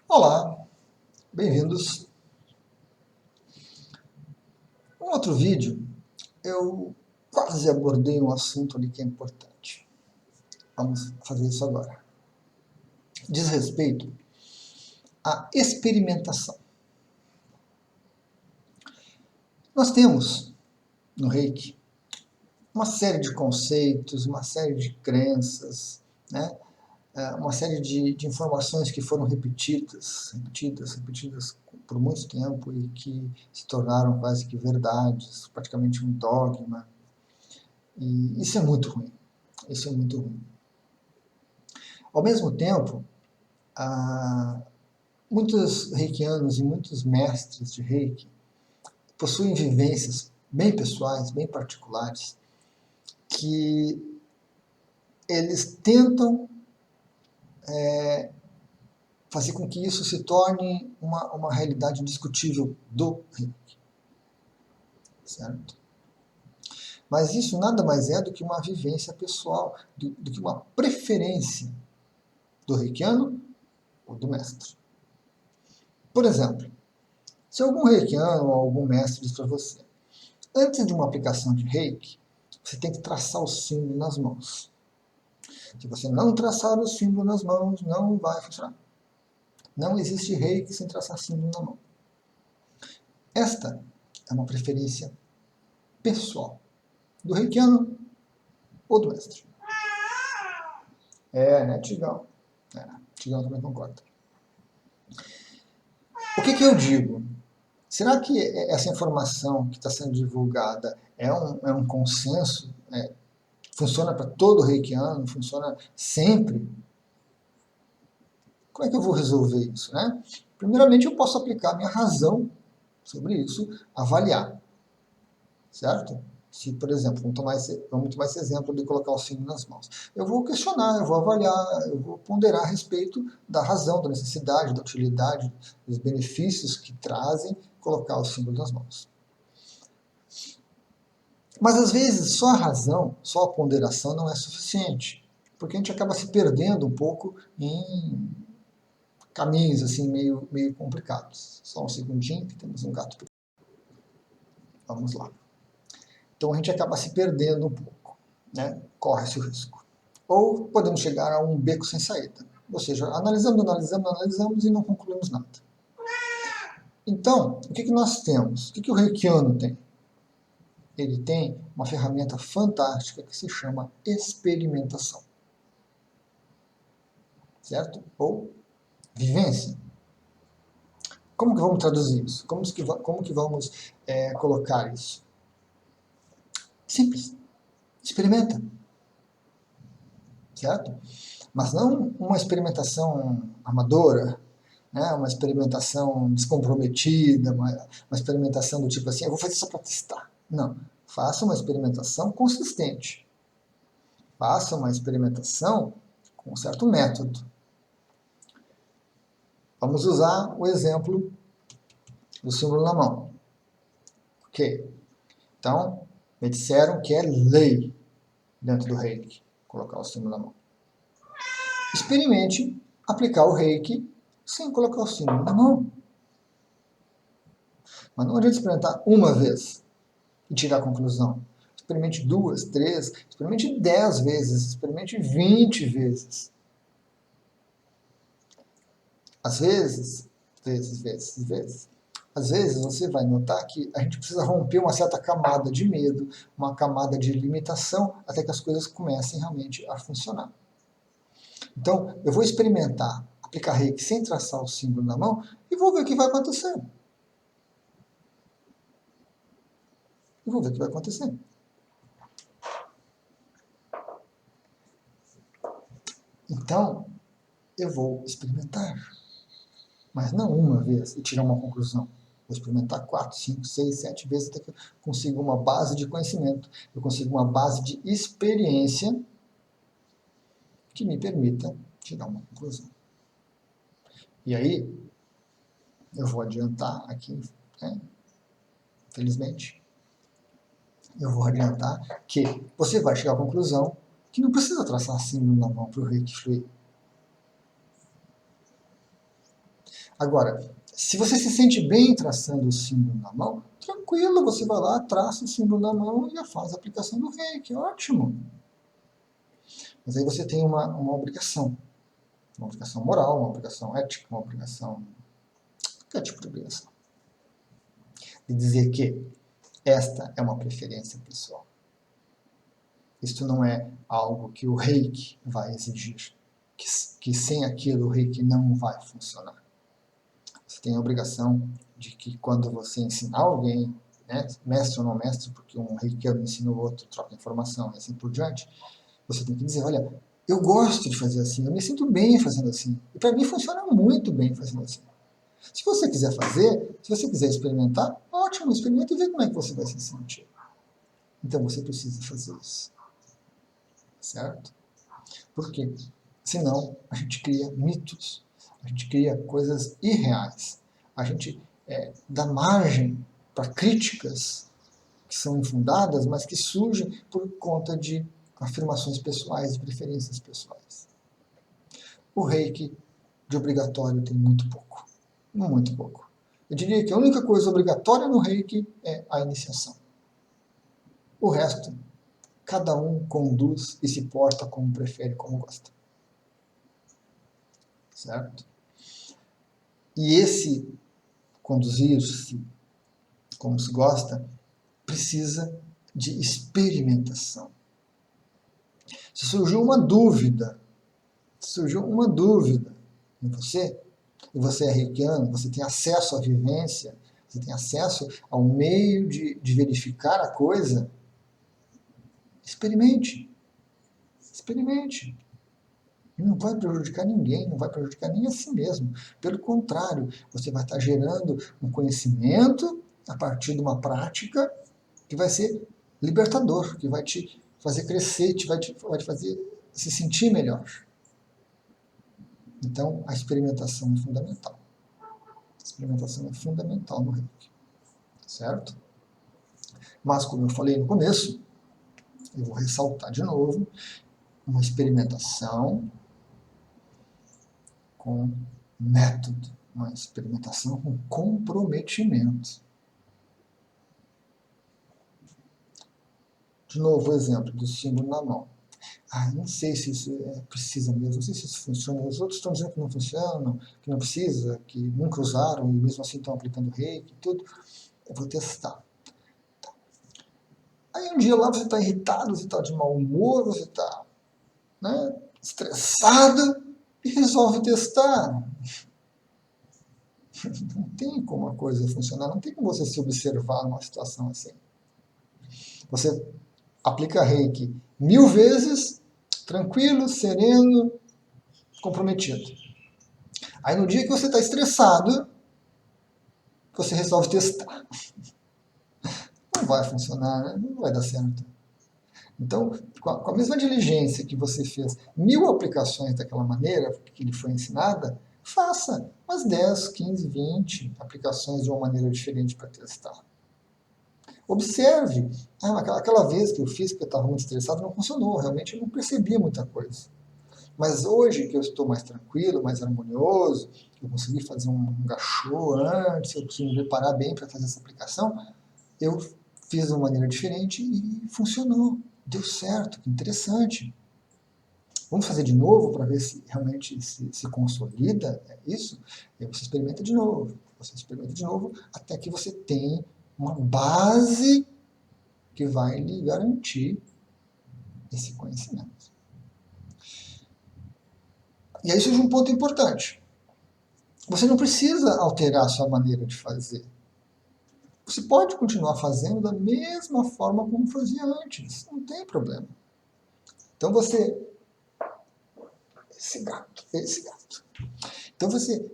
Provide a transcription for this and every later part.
Olá, bem-vindos. Um outro vídeo, eu quase abordei um assunto ali que é importante. Vamos fazer isso agora. Diz respeito à experimentação. Nós temos no Reiki uma série de conceitos, uma série de crenças, né? Uma série de informações que foram repetidas por muito tempo e que se tornaram quase que verdades, praticamente um dogma. E isso é muito ruim. Isso é muito ruim. Ao mesmo tempo, muitos reikianos e muitos mestres de reiki possuem vivências bem pessoais, bem particulares, que eles tentam fazer com que isso se torne uma realidade indiscutível do reiki. Certo? Mas isso nada mais é do que uma vivência pessoal, do que uma preferência do reikiano ou do mestre. Por exemplo, se algum reikiano ou algum mestre diz para você, antes de uma aplicação de reiki, você tem que traçar o símbolo nas mãos. Se você não traçar o símbolo nas mãos, não vai funcionar. Não existe reiki sem traçar símbolo na mão. Esta é uma preferência pessoal do reikiano ou do mestre. Né, Tigão? Tigão também concorda. O que eu digo? Será que essa informação que está sendo divulgada é um consenso? Funciona para todo reikiano? Funciona sempre? Como é que eu vou resolver isso, né? Primeiramente, eu posso aplicar a minha razão sobre isso, avaliar, certo? Se, por exemplo, vamos tomar esse exemplo de colocar o símbolo nas mãos. Eu vou questionar, eu vou avaliar, eu vou ponderar a respeito da razão, da necessidade, da utilidade, dos benefícios que trazem colocar o símbolo nas mãos. Mas, às vezes, só a razão, só a ponderação não é suficiente, porque a gente acaba se perdendo um pouco em caminhos assim meio complicados. Só um segundinho que temos um gato. Vamos lá. Então a gente acaba se perdendo um pouco, né? Corre-se o risco. Ou podemos chegar a um beco sem saída. Ou seja, analisamos e não concluímos nada. Então, o que nós temos? O que o reikiano tem? Ele tem uma ferramenta fantástica que se chama experimentação. Certo? Ou vivência. Como que vamos traduzir isso? Como que vamos colocar isso? Simples. Experimenta. Certo? Mas não uma experimentação amadora, né? Uma experimentação descomprometida, uma experimentação do tipo assim, eu vou fazer só para testar. Não. Faça uma experimentação consistente. Faça uma experimentação com um certo método. Vamos usar o exemplo do símbolo na mão. Ok. Então, me disseram que é lei dentro do reiki colocar o símbolo na mão. Experimente aplicar o reiki sem colocar o símbolo na mão. Mas não adianta experimentar uma vez e tirar a conclusão. Experimente 2, 3, experimente 10 vezes, experimente 20 vezes. Às vezes você vai notar que a gente precisa romper uma certa camada de medo, uma camada de limitação, até que as coisas comecem realmente a funcionar. Então, eu vou experimentar aplicar reiki sem traçar o símbolo na mão e vou ver o que vai acontecer. Então, eu vou experimentar. Mas não uma vez e tirar uma conclusão. Vou experimentar 4, 5, 6, 7 vezes até que eu consiga uma base de conhecimento, eu consiga uma base de experiência que me permita tirar uma conclusão. E aí, eu vou adiantar aqui, né? Felizmente, eu vou adiantar que você vai chegar à conclusão que não precisa traçar símbolo na mão para o reiki fluir. Agora, se você se sente bem traçando o símbolo na mão, tranquilo, você vai lá, traça o símbolo na mão e já faz a aplicação do reiki, ótimo. Mas aí você tem uma obrigação moral, uma obrigação ética, uma obrigação, qualquer tipo de obrigação, de dizer que esta é uma preferência pessoal. Isto não é algo que o reiki vai exigir, que sem aquilo o reiki não vai funcionar. Você tem a obrigação de que quando você ensinar alguém, né, mestre ou não mestre, porque um reikiano ensina o outro, troca informação e assim por diante, você tem que dizer, olha, eu gosto de fazer assim, eu me sinto bem fazendo assim. E para mim funciona muito bem fazendo assim. Se você quiser fazer, se você quiser experimentar, ótimo, experimenta e vê como é que você vai se sentir. Então você precisa fazer isso. Certo? Por quê? Senão a gente cria mitos, a gente cria coisas irreais. A gente dá margem para críticas que são infundadas, mas que surgem por conta de afirmações pessoais e preferências pessoais. O reiki de obrigatório tem muito pouco. Muito pouco. Eu diria que a única coisa obrigatória no reiki é a iniciação. O resto, cada um conduz e se porta como prefere, como gosta. Certo? E esse conduzir-se como se gosta precisa de experimentação. Se surgiu uma dúvida em você, e você é reikiano, você tem acesso à vivência, você tem acesso ao meio de verificar a coisa, experimente. Experimente. Não vai prejudicar ninguém, não vai prejudicar nem a si mesmo. Pelo contrário, você vai estar gerando um conhecimento a partir de uma prática que vai ser libertador, que vai te fazer crescer, vai te fazer se sentir melhor. Então, a experimentação é fundamental. A experimentação é fundamental no reiki. Certo? Mas, como eu falei no começo, eu vou ressaltar de novo, uma experimentação com método, uma experimentação com comprometimento. De novo, o exemplo do símbolo na mão. Não sei se isso precisa mesmo, não sei se isso funciona. Os outros estão dizendo que não funciona, que não precisa, que nunca usaram e mesmo assim estão aplicando reiki e tudo. Eu vou testar. Aí um dia lá você está irritado, você está de mau humor, você está estressado e resolve testar. Não tem como a coisa funcionar, não tem como você se observar numa situação assim. Você aplica reiki 1000 vezes, tranquilo, sereno, comprometido. Aí no dia que você está estressado, você resolve testar. Não vai funcionar, né? Não vai dar certo. Então, com a mesma diligência que você fez 1000 aplicações daquela maneira que lhe foi ensinada, faça umas 10, 15, 20 aplicações de uma maneira diferente para testar. Observe. Aquela vez que eu fiz, porque eu estava muito estressado, não funcionou. Realmente eu não percebia muita coisa. Mas hoje que eu estou mais tranquilo, mais harmonioso, eu consegui fazer um gachô antes, eu consegui me preparar bem para fazer essa aplicação, eu fiz de uma maneira diferente e funcionou. Deu certo, que interessante. Vamos fazer de novo para ver se realmente se consolida isso? E aí você experimenta de novo. Você experimenta de novo até que você tenha uma base que vai lhe garantir esse conhecimento. E aí surge um ponto importante. Você não precisa alterar a sua maneira de fazer. Você pode continuar fazendo da mesma forma como fazia antes. Não tem problema. Então você... Esse gato. Então você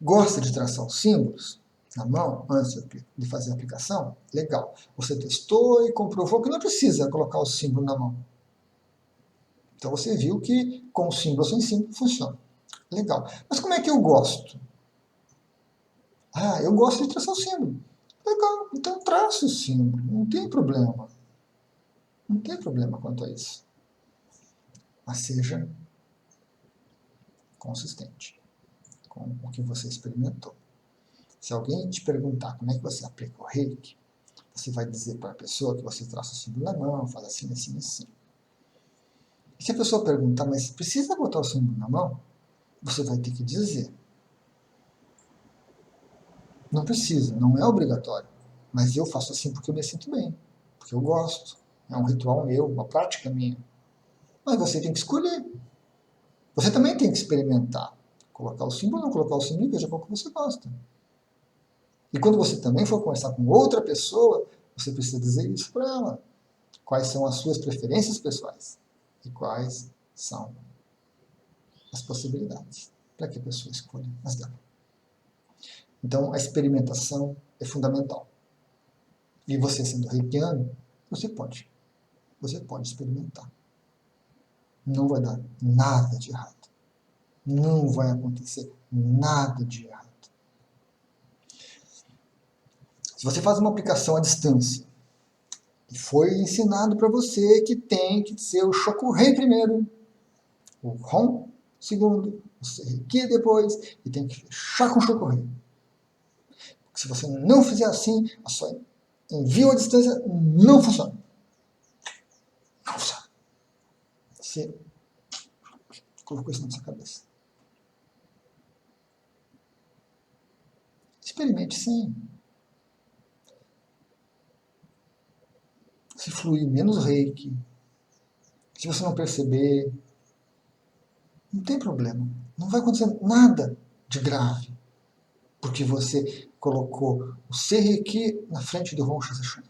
gosta de traçar os símbolos na mão antes de fazer a aplicação? Legal. Você testou e comprovou que não precisa colocar o símbolo na mão. Então você viu que com o símbolo ou sem símbolo funciona. Legal. Mas como é que eu gosto? Eu gosto de traçar o símbolo. Legal, então traça o símbolo. Não tem problema. Não tem problema quanto a isso. Mas seja consistente. com o que você experimentou. Se alguém te perguntar como é que você aplica o Reiki, você vai dizer para a pessoa que você traça o símbolo na mão, faz assim, assim, assim. E se a pessoa perguntar, mas precisa botar o símbolo na mão? Você vai ter que dizer. Não precisa, não é obrigatório. Mas eu faço assim porque eu me sinto bem, porque eu gosto. É um ritual meu, uma prática minha. Mas você tem que escolher. Você também tem que experimentar. Colocar o símbolo, não colocar o símbolo e veja qual que você gosta. E quando você também for conversar com outra pessoa, você precisa dizer isso para ela. Quais são as suas preferências pessoais e quais são as possibilidades para que a pessoa escolha as dela. Então, a experimentação é fundamental. E você sendo reikiano, você pode experimentar. Não vai dar nada de errado. Não vai acontecer nada de errado. Se você faz uma aplicação à distância e foi ensinado para você que tem que ser o Shokurei primeiro, o Hon segundo, o Reiki depois, e tem que fechar com o Shokurei. Se você não fizer assim, a sua envio à distância não funciona. Não funciona. Você colocou isso na sua cabeça. Experimente sim. Se fluir menos reiki, se você não perceber, não tem problema. Não vai acontecer nada de grave, porque você colocou o Seireki na frente do Hon Shasashun.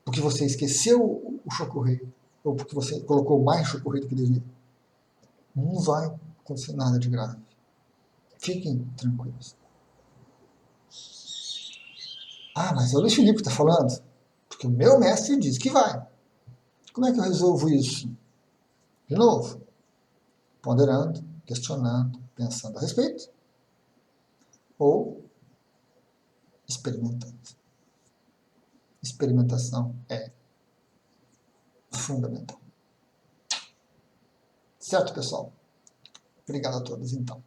Porque você esqueceu o Shokurei, ou porque você colocou mais Shokurei do que devia. Não vai acontecer nada de grave. Fiquem tranquilos. Ah, mas é o Luiz Felipe que está falando? Porque o meu mestre diz que vai. Como é que eu resolvo isso? De novo, ponderando, questionando, pensando a respeito, ou experimentando. Experimentação é fundamental. Certo, pessoal? Obrigado a todos, então.